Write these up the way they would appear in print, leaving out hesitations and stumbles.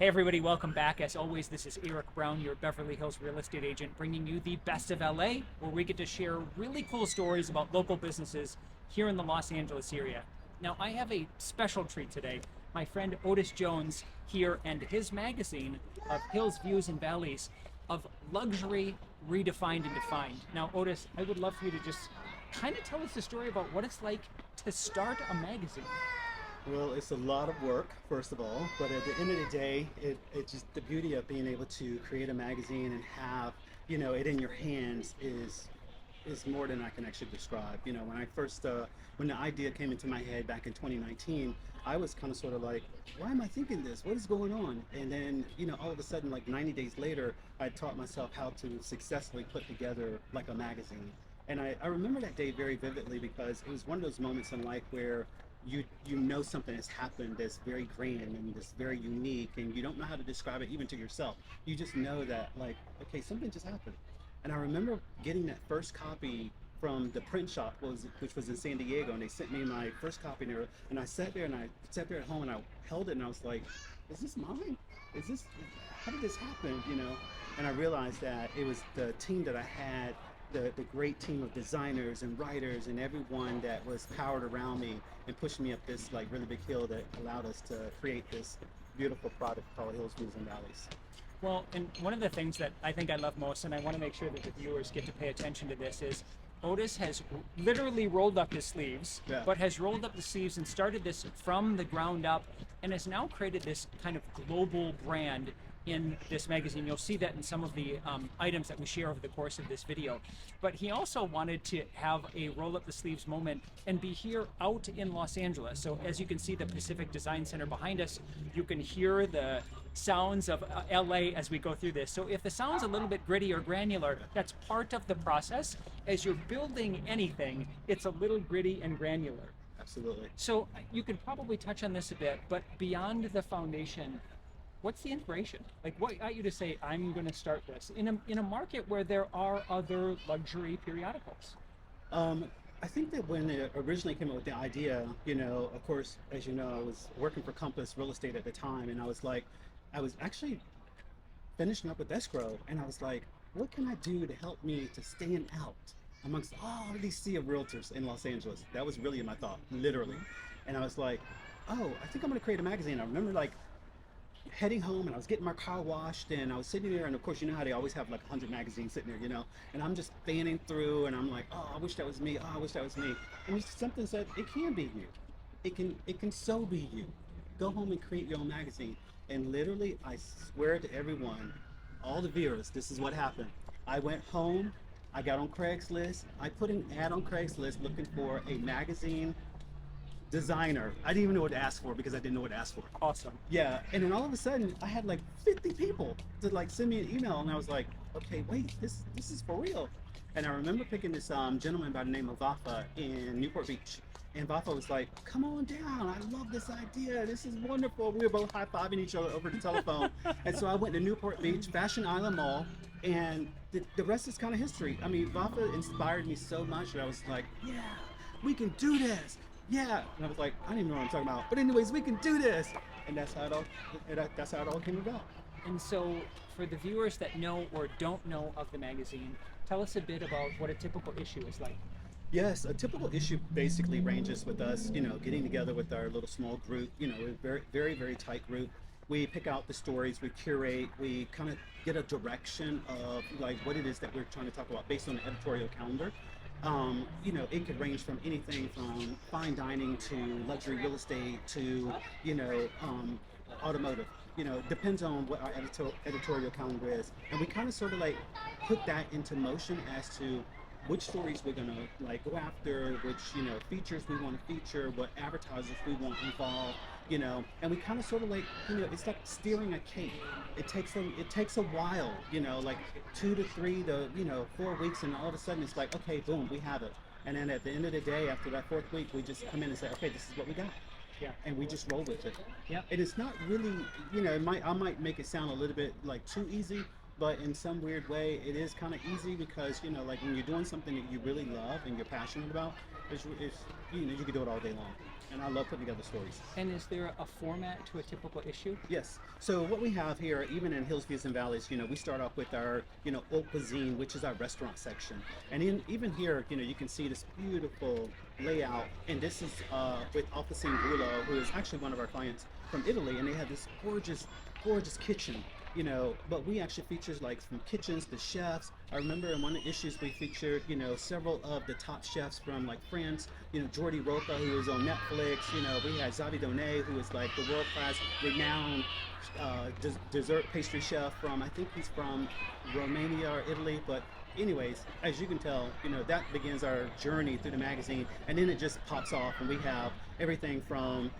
Hey everybody, welcome back. As always, this is Erik Brown, your Beverly Hills real estate agent, bringing you the best of LA, where we get to share really cool stories about local businesses here in the Los Angeles area. Now, I have a special treat today. My friend Otis Jones here and his magazine of Hills, Views, and Valleys of Luxury Redefined and Defined. Now, Otis, I would love for you to just kind of tell us the story about what it's like to start a magazine. Well, it's a lot of work, first of all, but at the end of the day, it just the beauty of being able to create a magazine and have, it in your hands is more than I can actually describe. When I first, when the idea came into my head back in 2019, I was kind of sort of like, why am I thinking this? What is going on? And then, all of a sudden, like 90 days later, I taught myself how to successfully put together like a magazine. And I remember that day very vividly because it was one of those moments in life where you know something has happened that's very grand and that's very unique, and you don't know how to describe it even to yourself. You just know that, like, okay, something just happened. And I remember getting that first copy from the print shop, which was in San Diego, and they sent me my first copy there. And I sat there at home and I held it and I was like, is this mine? Is this, how did this happen? And I realized that it was the team that I had, the great team of designers and writers and everyone that was powered around me and pushed me up this like really big hill that allowed us to create this beautiful product called Hills, Views, and Valleys. Well, and one of the things that I think I love most, and I want to make sure that the viewers get to pay attention to this, is Otis has literally rolled up his sleeves, Yeah. but has rolled up the sleeves and started this from the ground up and has now created this kind of global brand in this magazine. You'll see that in some of the items that we share over the course of this video. But he also wanted to have a roll up the sleeves moment and be here out in Los Angeles. So as you can see the Pacific Design Center behind us, you can hear the sounds of LA as we go through this. So if the sound's a little bit gritty or granular, that's part of the process. As you're building anything, it's a little gritty and granular. Absolutely. So you could probably touch on this a bit, but beyond the foundation, what's the inspiration? Like, what got you to say, I'm going to start this in a market where there are other luxury periodicals? I think that when it originally came up with the idea, of course, as you know, I was working for Compass Real Estate at the time, and I was actually finishing up with escrow, and I was like, what can I do to help me to stand out amongst all these sea of realtors in Los Angeles? That was really my thought, literally. And I was like, oh, I think I'm going to create a magazine. I remember like heading home and I was getting my car washed and I was sitting there, and of course you know how they always have like 100 magazines sitting there, and I'm just fanning through and I'm like, oh, I wish that was me, oh, I wish that was me. And something said it can be you, it can so be you. Go home and create your own magazine. And literally, I swear to everyone, all the viewers, this is what happened. I went home, I got on Craigslist, I put an ad on Craigslist looking for a magazine designer. I didn't even know what to ask for because I didn't know what to ask for. Awesome. Yeah, and then all of a sudden I had like 50 people to like send me an email, and I was like, okay, wait, this is for real. And I remember picking this gentleman by the name of Vafa in Newport Beach. And Vafa was like, come on down, I love this idea, this is wonderful. We were both high-fiving each other over the telephone. And so I went to Newport Beach, Fashion Island Mall, and the rest is kind of history. I mean, Vafa inspired me so much that I was like, yeah, we can do this. Yeah, and I was like, I don't even know what I'm talking about. But anyways, we can do this. And that's how it all came about. And so for the viewers that know or don't know of the magazine, tell us a bit about what a typical issue is like. Yes, a typical issue basically ranges with us, getting together with our little small group, a very, very, very tight group. We pick out the stories, we curate, we kind of get a direction of like what it is that we're trying to talk about based on the editorial calendar. It could range from anything from fine dining to luxury real estate to, automotive. Depends on what our editorial calendar is. And we kind of sort of like put that into motion as to which stories we're gonna like go after, which features we want to feature, what advertisers we want involved, and we kind of sort of like it's like steering a cake. It takes a while, like 2 to 3 to 4 weeks, and all of a sudden it's like, okay, boom, we have it. And then at the end of the day, after that 4th week, we just come in and say, okay, this is what we got. Yeah. And we just roll with it. Yeah. And it's not really, I might make it sound a little bit like too easy, but in some weird way, it is kind of easy because, like when you're doing something that you really love and you're passionate about, You can do it all day long. And I love putting together stories. And is there a format to a typical issue? Yes. So what we have here, even in Hills, Views, and Valleys, we start off with our, haute cuisine, which is our restaurant section. And even here, you can see this beautiful layout. And this is with Officine Brulo, who is actually one of our clients from Italy. And they have this gorgeous, gorgeous kitchen. But we actually features like from kitchens to chefs. I remember in one of the issues we featured, several of the top chefs from like France, Jordi Roca, who is on Netflix, we had Xavi Donet, who is like the world-class renowned dessert pastry chef from, I think he's from Romania or Italy, but anyways, as you can tell, that begins our journey through the magazine, and then it just pops off, and we have everything from,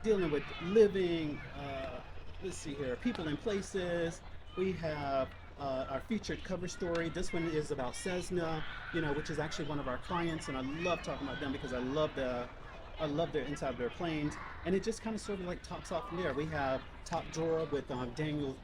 dealing with living, let's see here, people and places. We have our featured cover story. This one is about Cessna, which is actually one of our clients, and I love talking about them because I love their inside of their planes, and it just kind of sort of like tops off from there. We have Top Drawer with Daniel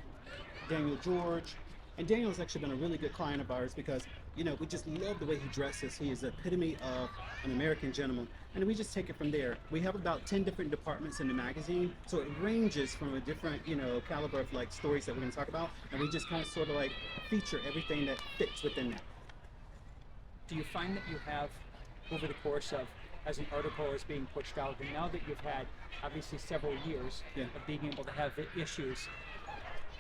George, and Daniel's actually been a really good client of ours because we just love the way he dresses. He is the epitome of an American gentleman, and we just take it from there. We have about 10 different departments in the magazine, so it ranges from a different caliber of like stories that we're going to talk about, and we just kind of sort of like feature everything that fits within that. Do you find that you have, over the course of, as an article is being pushed out, and now that you've had obviously several years of being able to have issues,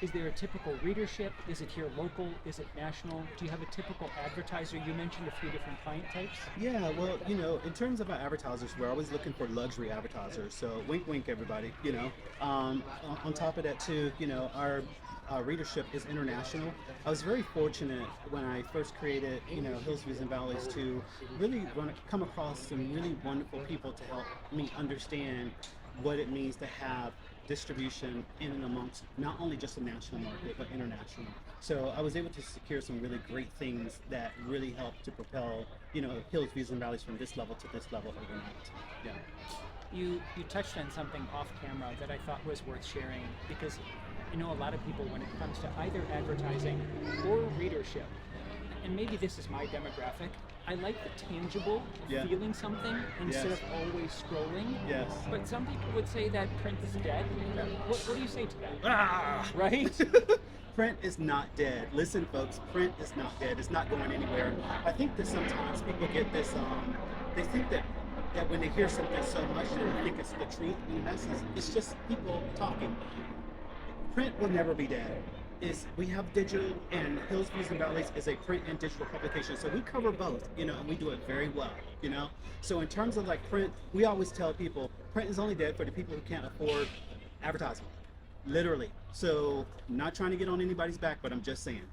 is there a typical readership? Is it here local? Is it national? Do you have a typical advertiser? You mentioned a few different client types. Yeah, well, in terms of our advertisers, we're always looking for luxury advertisers. So wink, wink, everybody. On top of that too, our readership is international. I was very fortunate when I first created, Hills, Views, and Valleys to really come across some really wonderful people to help me understand what it means to have distribution in and amongst not only just the national market but international. So I was able to secure some really great things that really helped to propel, Hills, Views, and Valleys from this level to this level overnight. Yeah. You touched on something off camera that I thought was worth sharing because a lot of people, when it comes to either advertising or readership, and maybe this is my demographic, I like the tangible, feeling something instead of always scrolling. Yes. But some people would say that print is dead. What do you say to that? Ah! Right? Print is not dead. Listen, folks, print is not dead. It's not going anywhere. I think that sometimes people get this, they think that when they hear something so much, they think it's the truth. And in essence, it's just people talking. Print will never be dead. We have digital, and Hills, Views, and Valleys is a print and digital publication. So we cover both, and we do it very well, So in terms of like print, we always tell people print is only dead for the people who can't afford advertising, literally. So I'm not trying to get on anybody's back, but I'm just saying,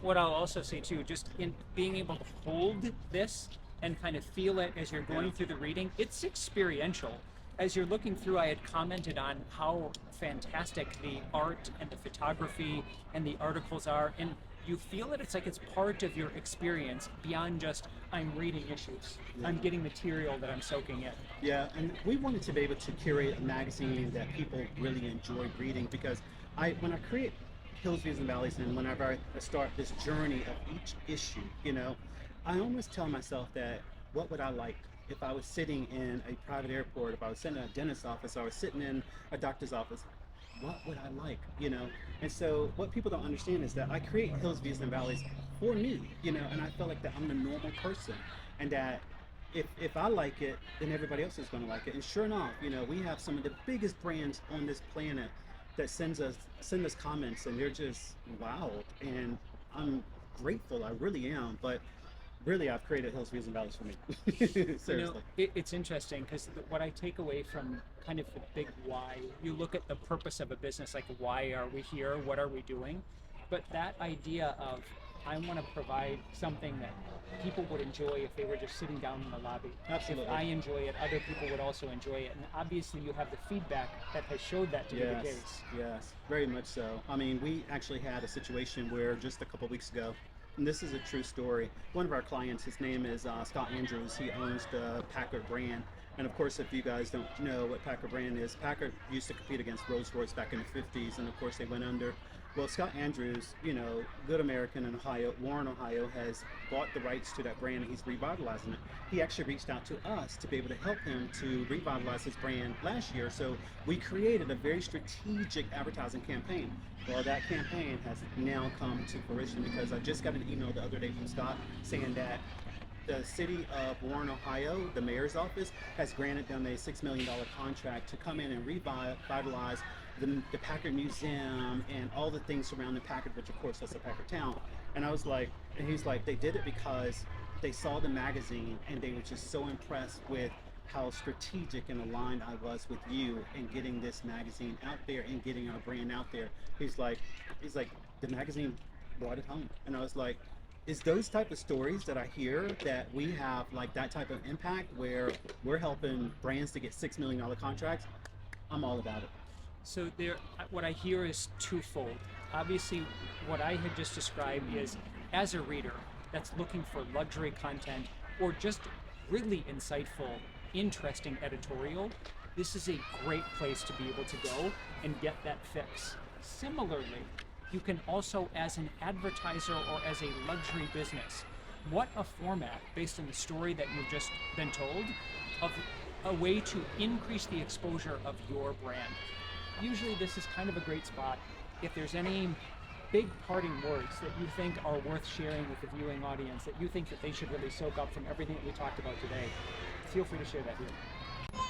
What I'll also say too, just in being able to hold this and kind of feel it as you're going through the reading, it's experiential. As you're looking through, I had commented on how fantastic the art and the photography and the articles are, and you feel it. It's like it's part of your experience beyond just I'm reading issues. I'm getting material that I'm soaking in. Yeah, and we wanted to be able to curate a magazine that people really enjoy reading because when I create Hills, Views, and Valleys, and whenever I start this journey of each issue, I almost tell myself that what would I like if I was sitting in a private airport, if I was sitting in a dentist's office, or I was sitting in a doctor's office, what would I like, And so what people don't understand is that I create Hills, Views, and Valleys for me, and I feel like that I'm the normal person, and that if I like it, then everybody else is going to like it. And sure enough, we have some of the biggest brands on this planet that send us comments, and they're just wowed, and I'm grateful, I really am, but really, I've created Hills, Views, and Valleys for me. Seriously. It's interesting because what I take away from kind of the big why, you look at the purpose of a business, like why are we here? What are we doing? But that idea of I want to provide something that people would enjoy if they were just sitting down in the lobby. Absolutely. If I enjoy it, other people would also enjoy it. And obviously you have the feedback that has showed that to be the case. Yes, very much so. I mean, we actually had a situation where just a couple weeks ago, and this is a true story. One of our clients, his name is Scott Andrews. He owns the Packard brand. And of course, if you guys don't know what Packard brand is, Packard used to compete against Rolls-Royce back in the 50s. And of course, they went under. Well, Scott Andrews, good American in Ohio, Warren, Ohio, has bought the rights to that brand and he's revitalizing it. He actually reached out to us to be able to help him to revitalize his brand last year. So we created a very strategic advertising campaign. Well, that campaign has now come to fruition because I just got an email the other day from Scott saying that the city of Warren, Ohio, the mayor's office, has granted them a $6 million contract to come in and revitalize the Packard Museum and all the things surrounding Packard, which of course that's a Packard town. And I was like, and he's like, they did it because they saw the magazine and they were just so impressed with how strategic and aligned I was with you in getting this magazine out there and getting our brand out there. He's like, the magazine brought it home. And I was like, it's those type of stories that I hear that we have like that type of impact where we're helping brands to get $6 million contracts. I'm all about it. So what I hear is twofold. Obviously, what I had just described is, as a reader that's looking for luxury content or just really insightful, interesting editorial, this is a great place to be able to go and get that fix. Similarly, you can also, as an advertiser or as a luxury business, what a format, based on the story that you've just been told, of a way to increase the exposure of your brand. Usually this is kind of a great spot. If there's any big parting words that you think are worth sharing with the viewing audience, that you think that they should really soak up from everything that we talked about today, feel free to share that here.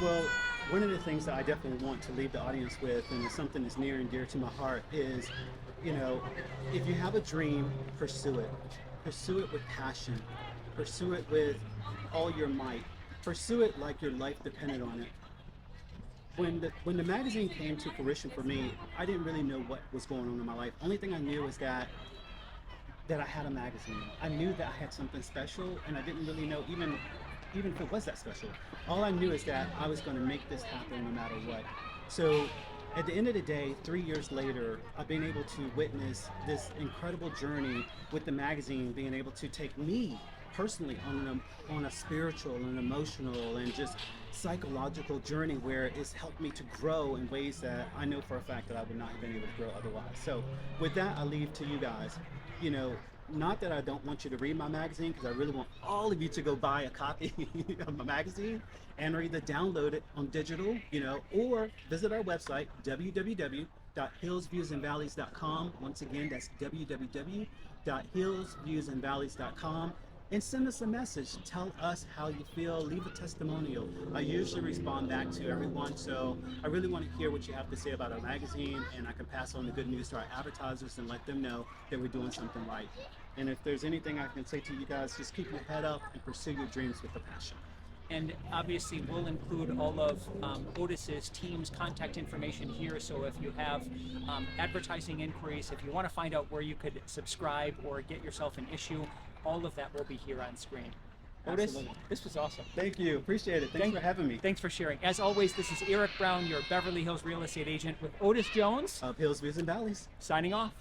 Well, one of the things that I definitely want to leave the audience with, and it's something that's near and dear to my heart, is, if you have a dream, pursue it. Pursue it with passion. Pursue it with all your might. Pursue it like your life depended on it. When the magazine came to fruition for me, I didn't really know what was going on in my life. Only thing I knew was that I had a magazine. I knew that I had something special, and I didn't really know even if it was that special. All I knew is that I was going to make this happen no matter what. So at the end of the day, 3 years later, I've been able to witness this incredible journey with the magazine, being able to take me personally on a spiritual and emotional and just psychological journey where it's helped me to grow in ways that I know for a fact that I would not have been able to grow otherwise. So with that, I leave to you guys, not that I don't want you to read my magazine, because I really want all of you to go buy a copy of my magazine and either download it on digital, or visit our website, www.hillsviewsandvalleys.com. Once again, that's www.hillsviewsandvalleys.com. And send us a message. Tell us how you feel. Leave a testimonial. I usually respond back to everyone, so I really want to hear what you have to say about our magazine, and I can pass on the good news to our advertisers and let them know that we're doing something right. And if there's anything I can say to you guys, just keep your head up and pursue your dreams with a passion. And obviously we'll include all of Otis's team's contact information here, so if you have advertising inquiries, if you want to find out where you could subscribe or get yourself an issue, all of that will be here on screen. Otis, Absolutely. This was awesome. Thank you. Appreciate it. Thanks for having me. Thanks for sharing. As always, this is Erik Brown, your Beverly Hills real estate agent, with Otis Jones Of Hills, Views, and Valleys. signing off.